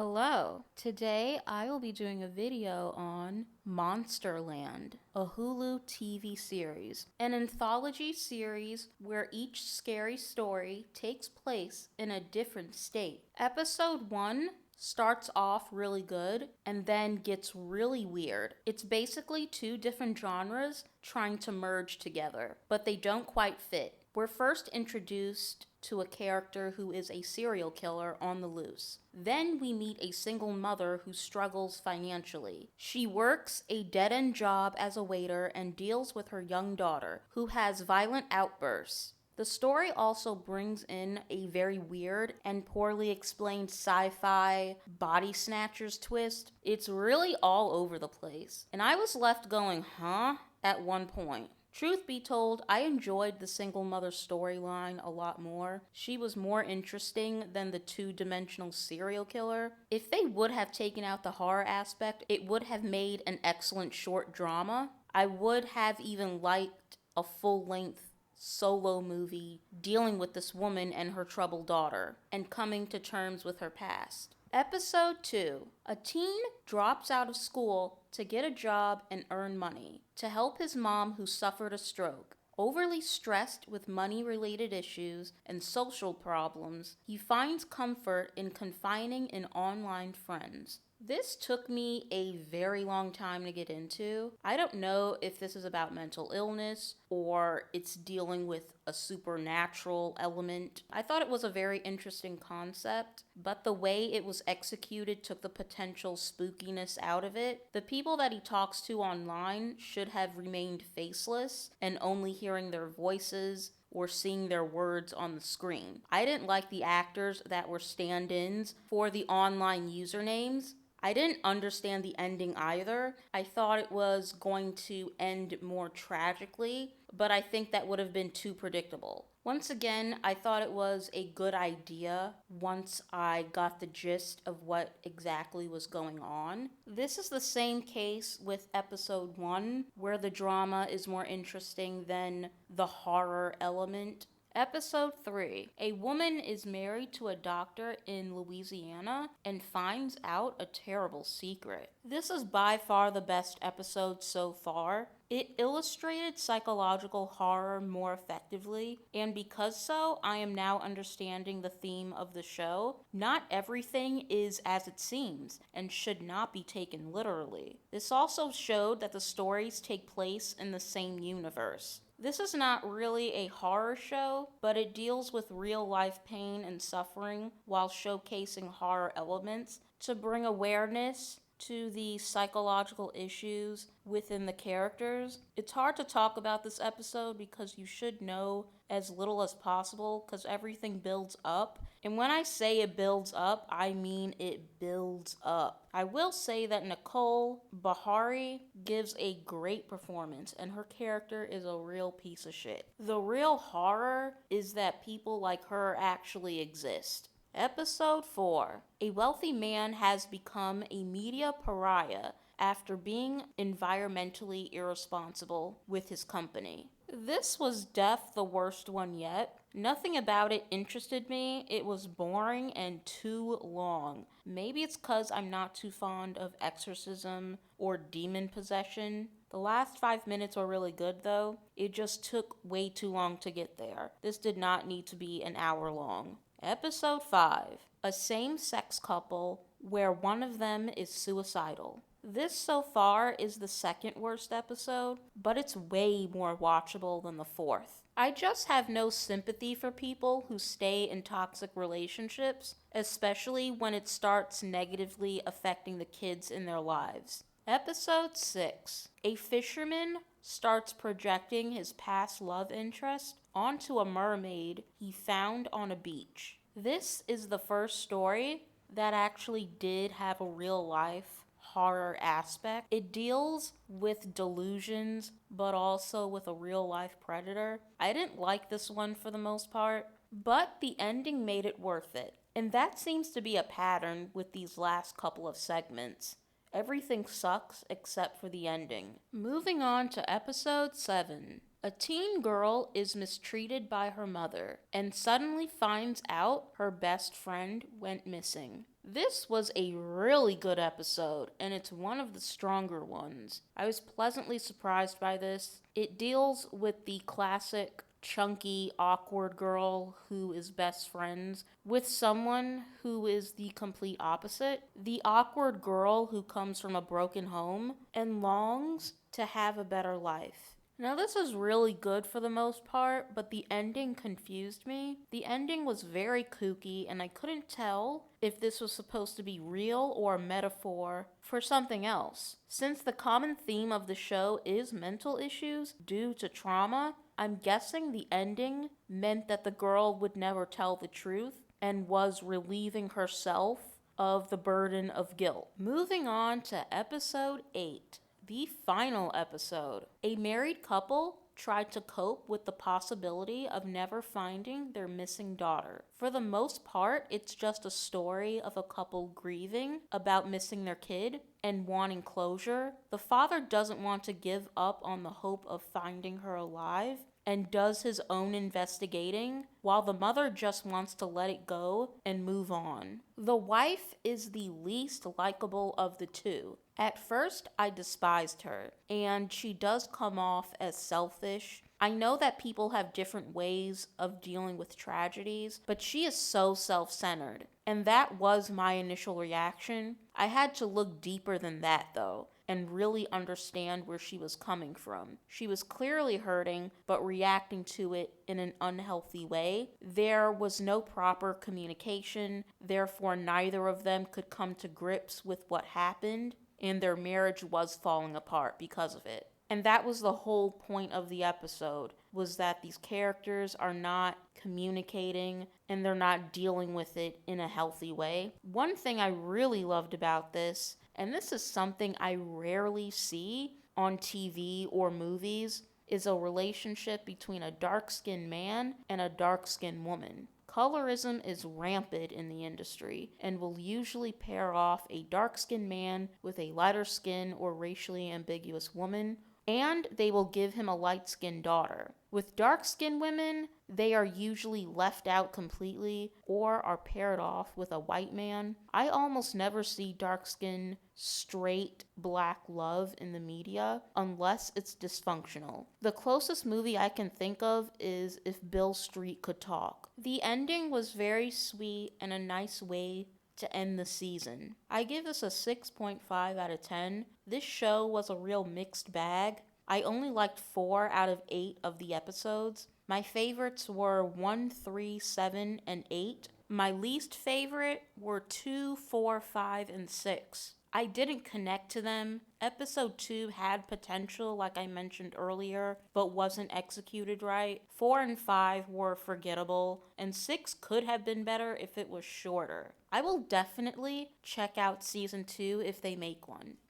Hello. Today I will be doing a video on Monsterland, a HULU TV series, an anthology series where each scary story takes place in a different state. Episode 1 starts off really good and then gets really weird. It's basically two different genres trying to merge together, but they don't quite fit. We're first introduced to a character who is a serial killer on the loose. Then we meet a single mother who struggles financially. She works a dead-end job as a waiter and deals with her young daughter, who has violent outbursts. The story also brings in a very weird and poorly explained sci-fi body snatchers twist. It's really all over the place. And I was left going, huh? At one point. Truth be told, I enjoyed the single mother storyline a lot more. She was more interesting than the two-dimensional serial killer. If they would have taken out the horror aspect, it would have made an excellent short drama. I would have even liked a full-length solo movie dealing with this woman and her troubled daughter and coming to terms with her past. Episode 2. A teen drops out of school to get a job and earn money to help his mom who suffered a stroke. Overly stressed with money-related issues and social problems, he finds comfort in confiding in online friends. This took me a very long time to get into. I don't know if this is about mental illness or it's dealing with a supernatural element. I thought it was a very interesting concept, but the way it was executed took the potential spookiness out of it. The people that he talks to online should have remained faceless and only hearing their voices or seeing their words on the screen. I didn't like the actors that were stand-ins for the online usernames. I didn't understand the ending either. I thought it was going to end more tragically, but I think that would have been too predictable. Once again, I thought it was a good idea once I got the gist of what exactly was going on. This is the same case with episode 1, where the drama is more interesting than the horror element. Episode 3. A woman is married to a doctor in Louisiana and finds out a terrible secret. This is by far the best episode so far. It illustrated psychological horror more effectively, and because so, I am now understanding the theme of the show. Not everything is as it seems, and should not be taken literally. This also showed that the stories take place in the same universe. This is not really a horror show, but it deals with real-life pain and suffering while showcasing horror elements to bring awareness to the psychological issues within the characters. It's hard to talk about this episode because you should know as little as possible because everything builds up. And when I say it builds up, I mean it builds up. I will say that Nicole Bahari gives a great performance and her character is a real piece of shit. The real horror is that people like her actually exist. Episode 4. A wealthy man has become a media pariah after being environmentally irresponsible with his company. This was the worst one yet. Nothing about it interested me. It was boring and too long. Maybe it's because I'm not too fond of exorcism or demon possession. The last 5 minutes were really good though. It just took way too long to get there. This did not need to be an hour long. Episode 5. A same-sex couple where one of them is suicidal. This so far is the second worst episode, but it's way more watchable than the fourth. I just have no sympathy for people who stay in toxic relationships, especially when it starts negatively affecting the kids in their lives. Episode 6. A fisherman starts projecting his past love interest onto a mermaid he found on a beach. This is the first story that actually did have a real life horror aspect. It deals with delusions, but also with a real life predator. I didn't like this one for the most part, but the ending made it worth it. And that seems to be a pattern with these last couple of segments. Everything sucks except for the ending. Moving on to episode 7. A teen girl is mistreated by her mother and suddenly finds out her best friend went missing. This was a really good episode, and it's one of the stronger ones. I was pleasantly surprised by this. It deals with the classic chunky, awkward girl who is best friends with someone who is the complete opposite. The awkward girl who comes from a broken home and longs to have a better life. Now, this is really good for the most part, but the ending confused me. The ending was very kooky, and I couldn't tell if this was supposed to be real or a metaphor for something else. Since the common theme of the show is mental issues due to trauma, I'm guessing the ending meant that the girl would never tell the truth and was relieving herself of the burden of guilt. Moving on to episode 8. The final episode. A married couple tried to cope with the possibility of never finding their missing daughter. For the most part, it's just a story of a couple grieving about missing their kid and wanting closure. The father doesn't want to give up on the hope of finding her alive and does his own investigating, while the mother just wants to let it go and move on. The wife is the least likable of the two. At first, I despised her, and she does come off as selfish. I know that people have different ways of dealing with tragedies, but she is so self-centered, and that was my initial reaction. I had to look deeper than that, though, and really understand where she was coming from. She was clearly hurting, but reacting to it in an unhealthy way. There was no proper communication, therefore neither of them could come to grips with what happened, and their marriage was falling apart because of it. And that was the whole point of the episode, was that these characters are not communicating and they're not dealing with it in a healthy way. One thing I really loved about this, and this is something I rarely see on TV or movies, is a relationship between a dark-skinned man and a dark-skinned woman. Colorism is rampant in the industry and will usually pair off a dark-skinned man with a lighter skin or racially ambiguous woman, and they will give him a light-skinned daughter. With dark-skinned women, they are usually left out completely or are paired off with a white man. I almost never see dark-skinned, straight, black love in the media unless it's dysfunctional. The closest movie I can think of is If Beale Street Could Talk. The ending was very sweet and a nice way to end the season. I give this a 6.5 out of 10. This show was a real mixed bag. I only liked 4 out of 8 of the episodes. My favorites were 1, 3, 7, and 8. My least favorite were 2, 4, 5, and 6. I didn't connect to them. Episode 2 had potential, like I mentioned earlier, but wasn't executed right. 4 and 5 were forgettable, and 6 could have been better if it was shorter. I will definitely check out season 2 if they make one.